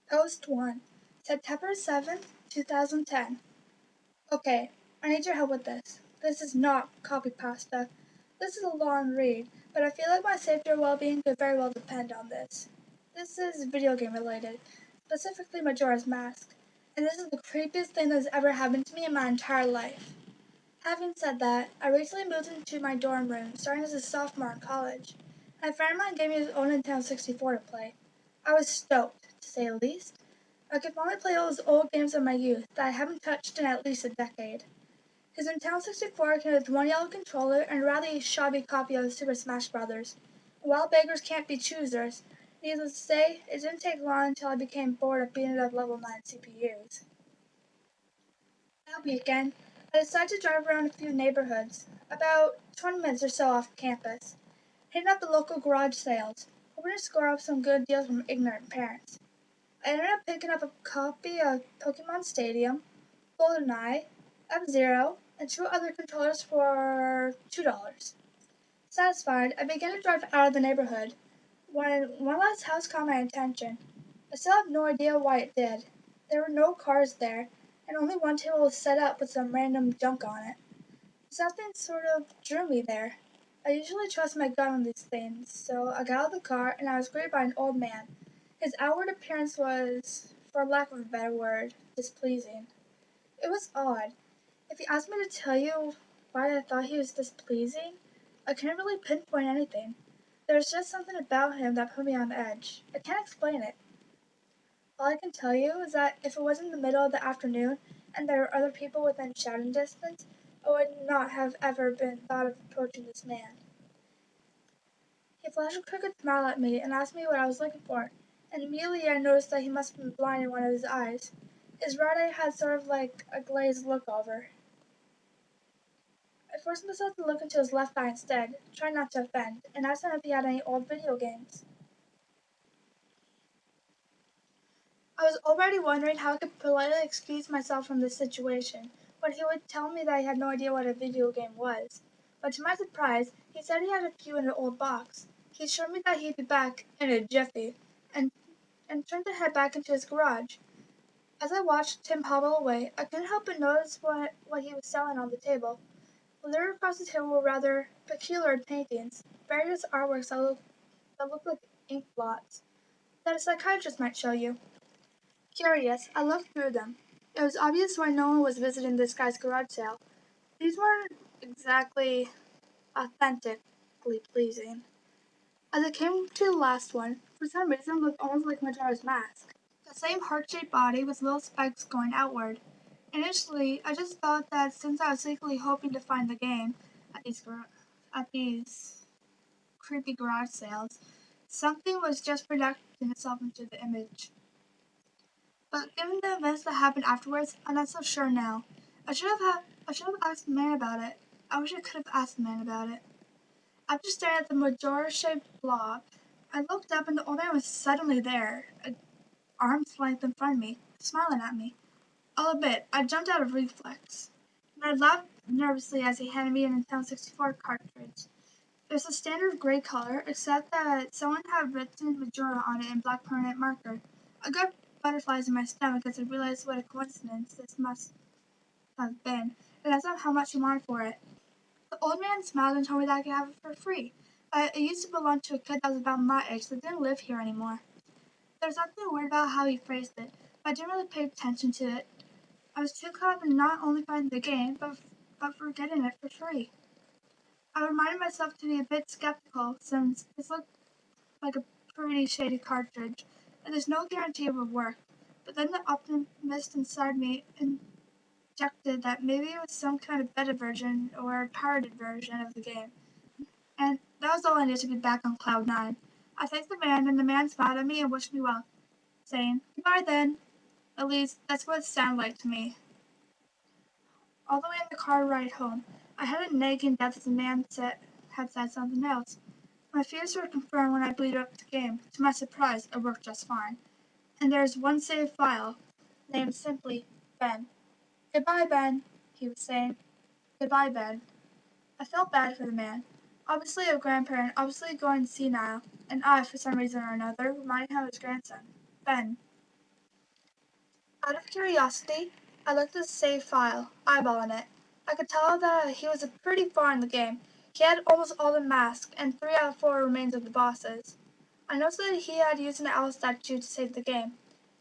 Post 1, September 7th, 2010. Okay, I need your help with this. This is not copypasta. This is a long read, but I feel like my safety or well-being could very well depend on this. This is video game related, specifically Majora's Mask, and this is the creepiest thing that's ever happened to me in my entire life. Having said that, I recently moved into my dorm room, starting as a sophomore in college, and a friend of mine gave me his own Nintendo 64 to play. I was stoked, to say the least. I could finally play all those old games of my youth that I haven't touched in at least a decade. His Nintendo 64 came with one yellow controller and a rather shabby copy of Super Smash Bros. While beggars can't be choosers, needless to say, it didn't take long until I became bored of beating up level 9 CPUs. That weekend, I decided to drive around a few neighborhoods, about 20 minutes or so off campus, hitting up the local garage sales, hoping to score up some good deals from ignorant parents. I ended up picking up a copy of Pokemon Stadium, GoldenEye, F-Zero, and two other controllers for $2. Satisfied, I began to drive out of the neighborhood when one last house caught my attention. I still have no idea why it did. There were no cars there, and only one table was set up with some random junk on it. Something sort of drew me there. I usually trust my gut on these things, so I got out of the car and I was greeted by an old man. His outward appearance was, for lack of a better word, displeasing. It was odd. If you asked me to tell you why I thought he was displeasing, I couldn't really pinpoint anything. There was just something about him that put me on edge. I can't explain it. All I can tell you is that if it wasn't the middle of the afternoon and there were other people within shouting distance, I would not have ever been thought of approaching this man. He flashed a crooked smile at me and asked me what I was looking for, and immediately I noticed that he must have been blind in one of his eyes. His right eye had sort of like a glazed look over. I forced myself to look into his left eye instead, trying not to offend, and asked him if he had any old video games. I was already wondering how I could politely excuse myself from this situation, when he would tell me that he had no idea what a video game was. But to my surprise, he said he had a few in an old box. He assured me that he'd be back in a jiffy, and, and turned to head back into his garage. As I watched him hobble away, I couldn't help but notice what he was selling on the table. Littered across the table were rather peculiar paintings, various artworks that looked like ink blots, that a psychiatrist might show you. Curious, I looked through them. It was obvious why no one was visiting this guy's garage sale. These weren't exactly authentically pleasing. As I came to the last one, for some reason it looked almost like Majora's Mask. The same heart-shaped body with little spikes going outward. Initially, I just thought that since I was secretly hoping to find the game at these creepy garage sales, something was just projecting itself into the image. But given the events that happened afterwards, I'm not so sure now. I should have asked the man about it. I wish I could have asked the man about it. After staring at the Majora-shaped blob, I looked up and the old man was suddenly there, an arm's length in front of me, smiling at me. I'll admit, I jumped out of reflex, and I laughed nervously as he handed me a Nintendo 64 cartridge. It was a standard gray color, except that someone had written Majora on it in black permanent marker. I got butterflies in my stomach as I realized what a coincidence this must have been, and asked him how much he wanted for it. The old man smiled and told me that I could have it for free. It used to belong to a kid that was about my age that didn't live here anymore. There's nothing weird about how he phrased it, but I didn't really pay attention to it. I was too caught up in not only finding the game, but for getting it for free. I reminded myself to be a bit skeptical since this looked like a pretty shady cartridge, and there's no guarantee it would work. But then the optimist inside me injected that maybe it was some kind of beta version or pirated version of the game. And that was all I needed to be back on cloud nine. I thanked the man, and the man smiled at me and wished me well, saying, "Goodbye then." At least, that's what it sounded like to me. All the way in the car ride home, I had a nagging doubt that the man had said something else. My fears were confirmed when I booted up the game. To my surprise, it worked just fine. And there is one saved file, named simply Ben. "Goodbye, Ben," he was saying. "Goodbye, Ben." I felt bad for the man. Obviously a grandparent, obviously going senile, and I, for some reason or another, reminded him of his grandson, Ben. Out of curiosity, I looked at the save file, eyeballing it. I could tell that he was pretty far in the game. He had almost all the masks and 3 out of 4 remains of the bosses. I noticed that he had used an owl statue to save the game.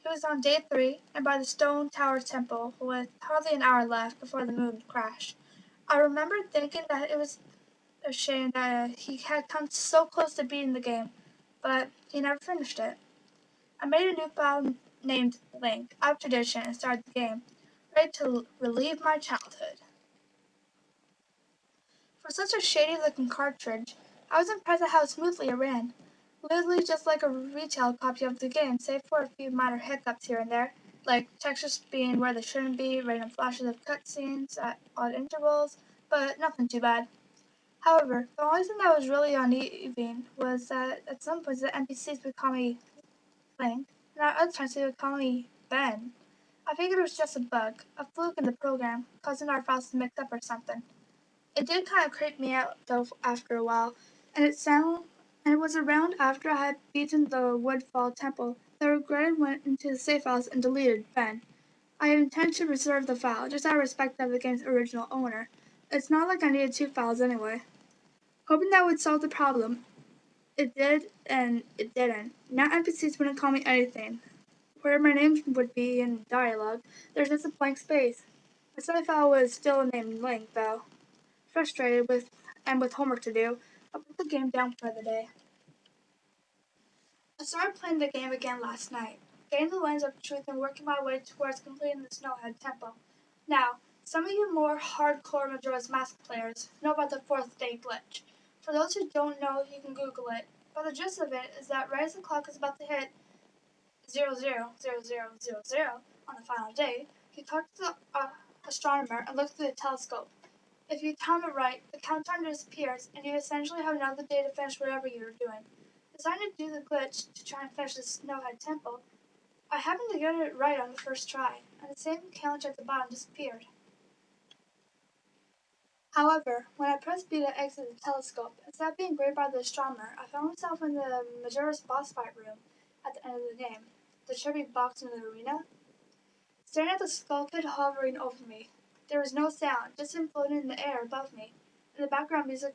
He was on day 3 and by the stone tower temple with hardly an hour left before the moon would crash. I remember thinking that it was a shame that he had come so close to beating the game, but he never finished it. I made a new file named Link out of tradition and started the game, ready to relive my childhood. For such a shady looking cartridge, I was impressed at how smoothly it ran. Literally just like a retail copy of the game, save for a few minor hiccups here and there, like textures being where they shouldn't be, random flashes of cutscenes at odd intervals, but nothing too bad. However, the only thing that was really uneven was that at some points the NPCs would call me Link, and at other times they would call me Ben. I figured it was just a bug, a fluke in the program, causing our files to mix up or something. It did kind of creep me out though after a while, and it was around after I had beaten the Woodfall Temple that I regretted went into the save files and deleted Ben. I had intended to reserve the file, just out of respect of the game's original owner. It's not like I needed 2 files anyway. Hoping that would solve the problem. It did, and it didn't. Now NPCs wouldn't call me anything. Where my name would be in dialogue, there's just a blank space. The save file was still named Link, though. Frustrated with homework to do, I put the game down for the day. I started playing the game again last night, getting the lens of truth and working my way towards completing the Snowhead Temple. Now, some of you more hardcore Majora's Mask players know about the 4th day glitch. For those who don't know, you can Google it. But the gist of it is that right as the clock is about to hit 000000 on the final day, you talk to the astronomer and look through the telescope. If you time it right, the countdown disappears, and you essentially have another day to finish whatever you are doing. Deciding to do the glitch to try and finish the Snowhead Temple, I happened to get it right on the first try, and the same calendar at the bottom disappeared. However, when I pressed B to exit the telescope, instead of being greeted by the astronomer, I found myself in the Majora's boss fight room at the end of the game, the tribute box in the arena. Staring at the skull kid hovering over me, there was no sound, just him floating in the air above me, and the background music,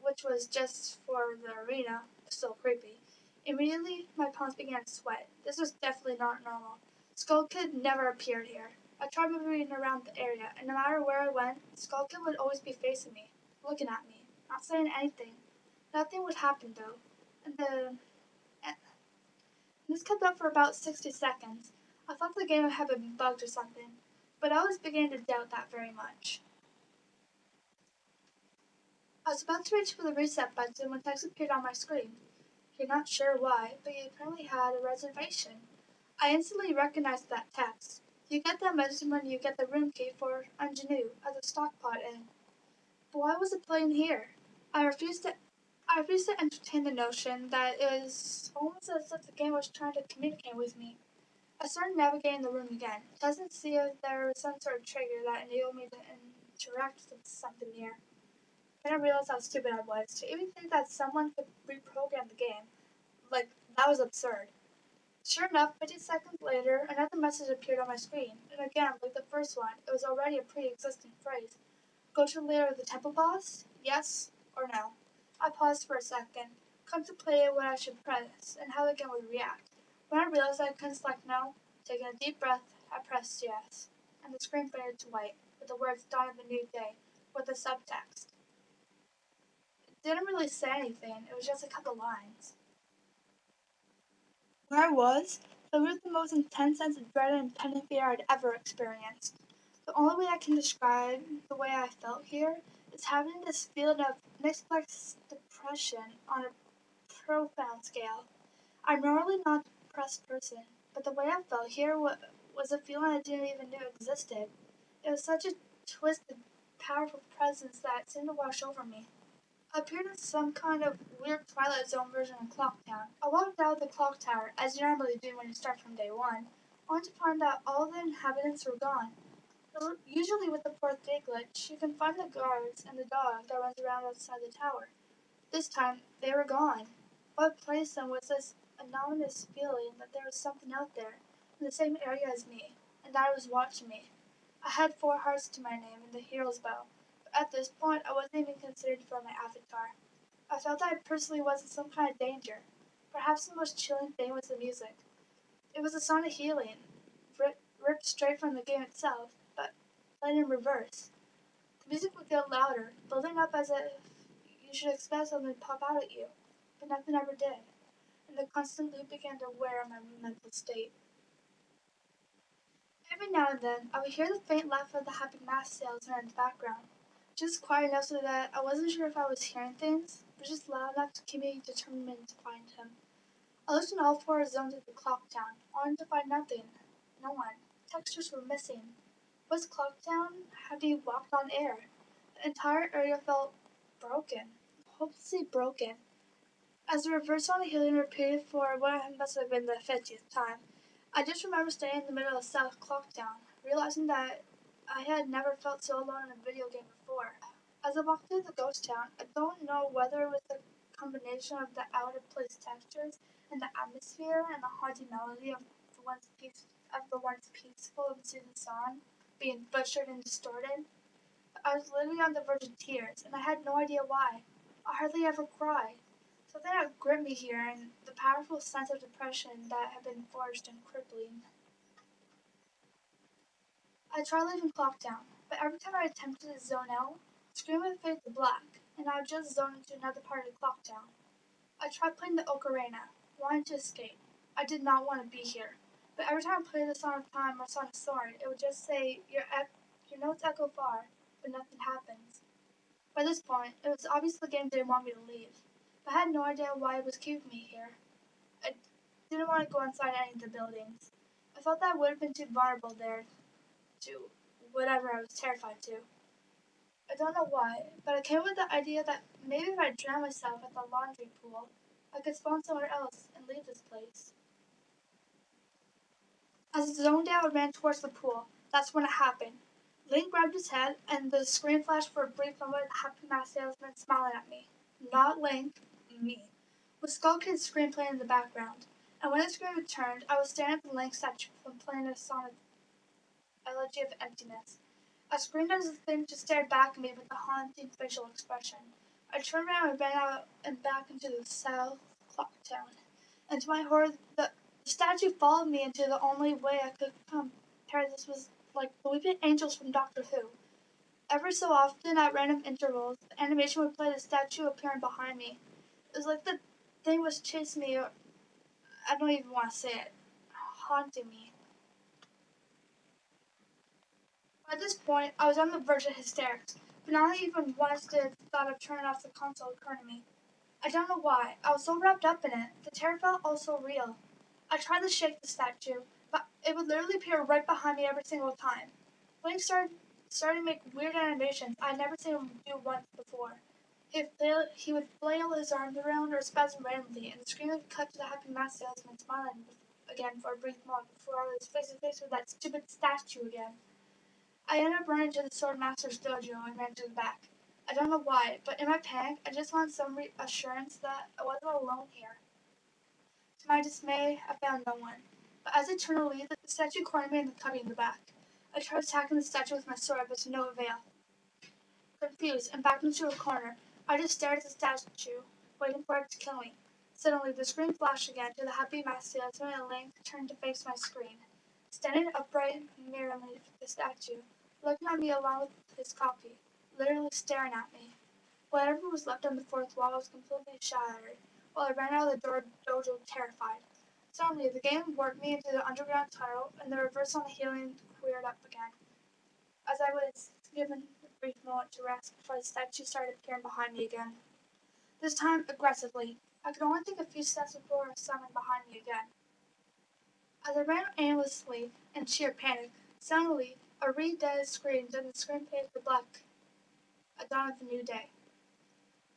which was just for the arena, was still creepy. Immediately, my palms began to sweat. This was definitely not normal. Skull Kid never appeared here. I tried moving around the area, and no matter where I went, Skull Kid would always be facing me, looking at me, not saying anything. Nothing would happen though. And this kept up for about 60 seconds. I thought the game had been bugged or something, but I was beginning to doubt that very much. I was about to reach for the reset button when text appeared on my screen. You're not sure why, but you apparently had a reservation. I instantly recognized that text. You get that message when you get the room key for Ingenue as a stockpot inn. But why was it playing here? I refused to I refused to entertain the notion that it was almost as if the game was trying to communicate with me. I started navigating the room again, testing to see if there was some sort of trigger that enabled me to interact with something near. Then I realized how stupid I was to even think that someone could reprogram the game. Like, that was absurd. Sure enough, 50 seconds later, another message appeared on my screen, and again, like the first one, it was already a pre-existing phrase. Go to the leader of the temple boss? Yes or no? I paused for a second, contemplated what I should press and how the game would react. When I realized I couldn't select no, taking a deep breath, I pressed yes, and the screen faded to white, with the words Dawn of a New Day, with the subtext. It didn't really say anything, it was just a couple lines. Where I was, it was the most intense sense of dread and impending fear I'd ever experienced. The only way I can describe the way I felt here is having this feeling of unexplained depression on a profound scale. I'm normally not a depressed person, but the way I felt here was a feeling I didn't even know existed. It was such a twisted, powerful presence that seemed to wash over me. I appeared in some kind of weird Twilight Zone version of Clocktown. I walked out of the clock tower, as you normally do when you start from day one, only to find that all the inhabitants were gone. Usually with the 4th day glitch, you can find the guards and the dog that runs around outside the tower. This time, they were gone. What replaced them was this anomalous feeling that there was something out there, in the same area as me. and that it was watching me. I had 4 hearts to my name and the hero's bow, but at this point I wasn't even considered for my avatar. I felt that I personally was in some kind of danger. Perhaps the most chilling thing was the music. It was a song of healing, ripped straight from the game itself, but played in reverse. The music would get louder, building up as if you should expect something to pop out at you, but nothing ever did, and the constant loop began to wear on my mental state. Every now and then, I would hear the faint laugh of the happy mask salesman in the background, just quiet enough so that I wasn't sure if I was hearing things, but just loud enough to keep me determined to find him. I looked in all 4 zones of the clock town, only to find nothing. No one. Textures were missing. Was Clock Town? Had he walked on air? The entire area felt broken. Hopelessly broken. As the reverse on the healing repeated for what must have been the 50th time, I just remember staying in the middle of South Clocktown, realizing that I had never felt so alone in a video game before. As I walked through the ghost town, I don't know whether it was the combination of the out-of-place textures and the atmosphere and the haunting melody of the once peaceful and soothing song being butchered and distorted. I was literally on the verge of tears, and I had no idea why. I hardly ever cry. Something had gripped me here, and the powerful sense of depression that had been forged and crippling. I tried leaving Clocktown, but every time I attempted to zone out, the screen would fade to black, and I would just zone into another part of Clocktown. I tried playing the ocarina, wanting to escape. I did not want to be here. But every time I played the Song of Time or Song of Sword, it would just say, your notes echo far, but nothing happens. By this point, it was obvious the game didn't want me to leave, but I had no idea why it was keeping me here. I didn't want to go inside any of the buildings. I felt that I would have been too vulnerable there to whatever I was terrified to. I don't know why, but I came up with the idea that maybe if I drowned myself at the laundry pool, I could spawn somewhere else and leave this place. As I zoned out and ran towards the pool, that's when it happened. Link grabbed his head, and the screen flashed for a brief moment with the happy mask salesman smiling at me. Not Link, me. With Skull Kid's screen playing in the background. And when the screen returned, I was staring at the Link statue and playing a song of Elegy of Emptiness. I screamed as the thing just stared back at me with a haunting facial expression. I turned around and ran out and back into the South Clock Town. And to my horror, the statue followed me into the only way I could compare this was like the weeping angels from Doctor Who. Every so often, at random intervals, the animation would play the statue appearing behind me. It was like the thing was chasing me, or I don't even want to say it, haunting me. By this point, I was on the verge of hysterics, but not even once did the thought of turning off the console occur to me. I don't know why. I was so wrapped up in it. The terror felt also real. I tried to shake the statue, but it would literally appear right behind me every single time. Link started to make weird animations I'd never seen him do once before. He would flail his arms around or spasm randomly, and the screen would cut to the happy mask salesman smiling again for a brief moment before I was face to face with that stupid statue again. I ended up running to the Sword Master's dojo and ran to the back. I don't know why, but in my panic, I just wanted some reassurance that I wasn't alone here. To my dismay, I found no one. But as I turned to leave, the statue cornered me in the cubby in the back. I tried attacking the statue with my sword, but to no avail. Confused and backed into a corner, I just stared at the statue, waiting for it to kill me. Suddenly, the screen flashed again to the happy mask salesman and Link turned to face my screen. Standing upright mirroring the statue, looking at me along with his copy, literally staring at me. Whatever was left on the fourth wall was completely shattered, while I ran out of the dojo terrified. Suddenly, the game warped me into the underground tunnel, and the reverse on the healing cleared up again. As I was given a brief moment to rest before the statue started appearing behind me again. This time, aggressively. I could only take a few steps before it was summoned behind me again. As I ran aimlessly in sheer panic, suddenly a redead screamed and the screen faded to black. A dawn of a new day.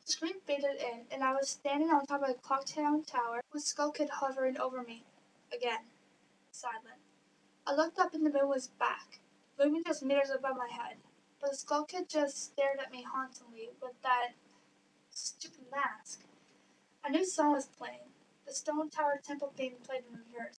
The screen faded in, and I was standing on top of the Clocktown Tower with Skull Kid hovering over me. Again. Silent. I looked up and the moon was back, looming just meters above my head. But the Skull Kid just stared at me hauntingly with that stupid mask. A new song was playing. The Stone Tower Temple theme played in reverse.